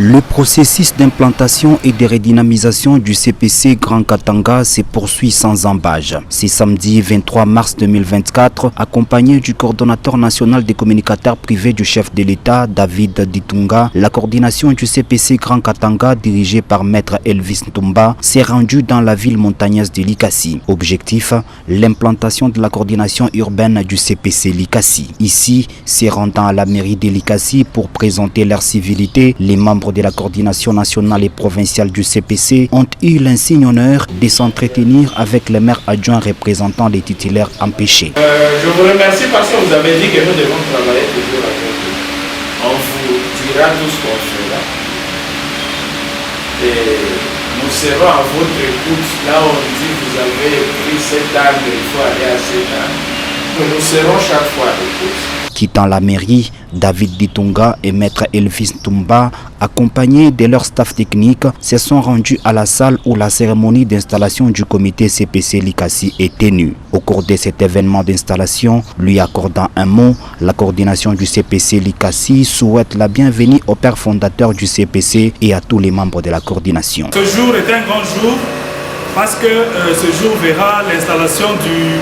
Le processus d'implantation et de redynamisation du CPC Grand Katanga se poursuit sans embâche. C'est samedi 23 mars 2024, accompagné du coordonnateur national des communicateurs privés du chef de l'État, David Ditunga, la coordination du CPC Grand Katanga, dirigée par Maître Elvis Ntumba, s'est rendue dans la ville montagneuse de Likasi. Objectif, l'implantation de la coordination urbaine du CPC Likasi. Ici, se rendant à la mairie de Likasi pour présenter leur civilité, les membres de la coordination nationale et provinciale du CPC ont eu l'insigne honneur de s'entretenir avec les maires adjoints représentant les titulaires empêchés. Je vous remercie parce que vous avez dit que nous devons travailler toujours avec vous. On vous dira tout ce qu'on fera. Et nous serons à votre écoute. Là on dit que vous avez pris cet angle, il faut aller à cet angle. Nous serons chaque fois à l'écoute. Quittant la mairie, David Ditunga et Maître Elvis Ntumba, accompagnés de leur staff technique, se sont rendus à la salle où la cérémonie d'installation du comité CPC Likasi est tenue. Au cours de cet événement d'installation, lui accordant un mot, la coordination du CPC Likasi souhaite la bienvenue au père fondateur du CPC et à tous les membres de la coordination. Ce jour est un grand jour parce que ce jour verra l'installation du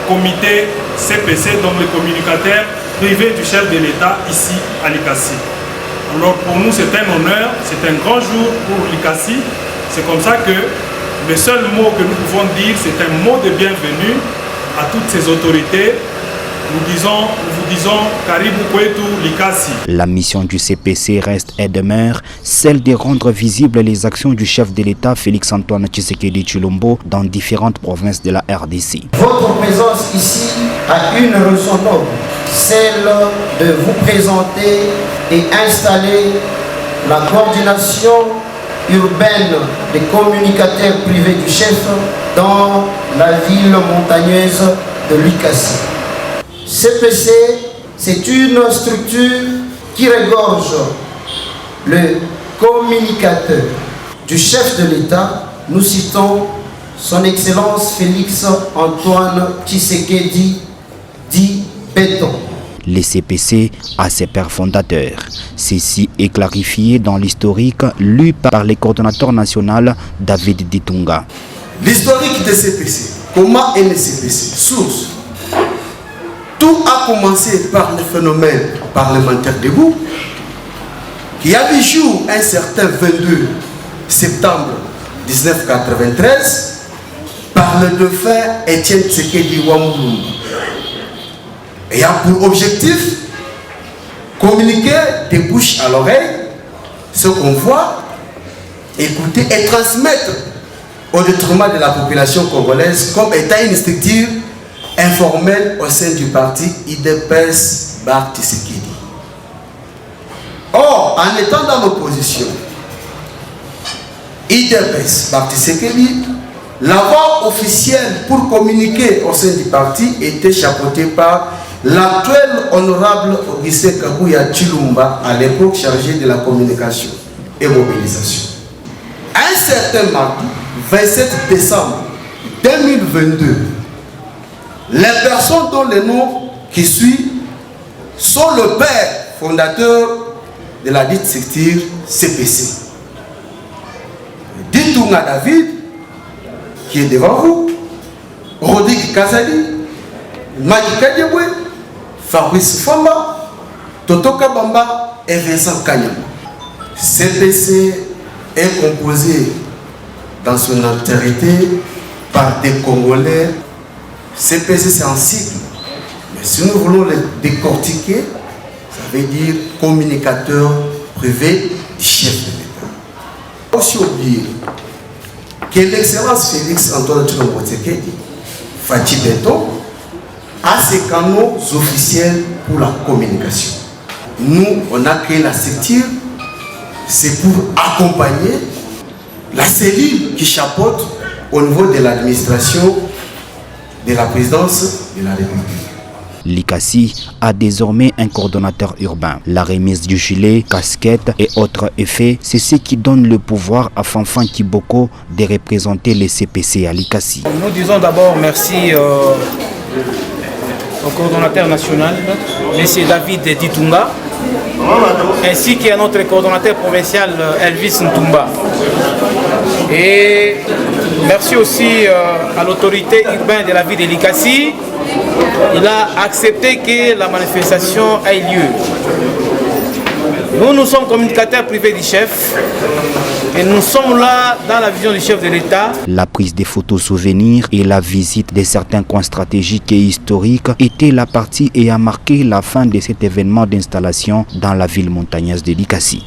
comité CPC, donc le communicateur privé du chef de l'État ici à Likasi. Alors pour nous c'est un honneur, c'est un grand jour pour Likasi. C'est comme ça que le seul mot que nous pouvons dire, c'est un mot de bienvenue à toutes ces autorités. Nous vous disons Karibu Kwetu Likasi. La mission du CPC reste et demeure celle de rendre visibles les actions du chef de l'État Félix Antoine Tshisekedi Tshilombo dans différentes provinces de la RDC. Votre présence ici a une raison noble, celle de vous présenter et installer la coordination urbaine des communicateurs privés du chef dans la ville montagneuse de Likasi. CPC, c'est une structure qui regorge le communicateur du chef de l'État. Nous citons son Excellence Félix Antoine Tshisekedi dit Béton. Les CPC a ses pères fondateurs. Ceci est clarifié dans l'historique lu par le coordonnateur national David Ditunga. L'historique des CPC, comment est le CPC? Source. Tout a commencé par le phénomène parlementaire debout qui a vu jour un certain 22 septembre 1993 par le dauphin Étienne Tshisekedi Wamulumba. Et a pour objectif communiquer des bouches à l'oreille ce qu'on voit, écouter et transmettre au détriment de la population congolaise comme étant une structure informelle au sein du parti IDPS Bar Tshisekedi. Or, en étant dans l'opposition, IDPS Bar Tshisekedi, la voix officielle pour communiquer au sein du parti était chapeautée par l'actuel honorable Augustin Kabuya Tshilombo, à l'époque chargé de la communication et mobilisation. Un certain mardi, 27 décembre 2022, les personnes dont les noms qui suivent sont le père fondateur de la dite structure CPC. Ditunga David, qui est devant vous, Rodrigue Kazali, Maki Kadebwe, Fabrice Famba, Toto Kabamba et Vincent Kanyama. CPC est composé dans son entièreté par des Congolais. CPC c'est un cycle, mais si nous voulons le décortiquer, ça veut dire communicateur privé du chef de l'État. Aussi oublier que l'excellence Félix Antoine Tshilombo Tshisekedi, Fati Béton, a ses canaux officiels pour la communication. Nous, on a créé la structure, c'est pour accompagner la cellule qui chapeaute au niveau de l'administration de la présidence de la République. Likasi a désormais un coordonnateur urbain. La remise du gilet, casquette et autres effets, c'est ce qui donne le pouvoir à Fanfan Kiboko de représenter les CPC à Likasi. Nous disons d'abord merci au coordonnateur national, M. David Ditunga, ainsi qu'à notre coordonnateur provincial Elvis Ntumba. Et merci aussi à l'autorité urbaine de la ville de Likasi. Il a accepté que la manifestation ait lieu. Nous sommes communicateurs privés du chef et nous sommes là dans la vision du chef de l'État. La prise des photos souvenirs et la visite de certains coins stratégiques et historiques était la partie ayant marqué la fin de cet événement d'installation dans la ville montagneuse de Likasi.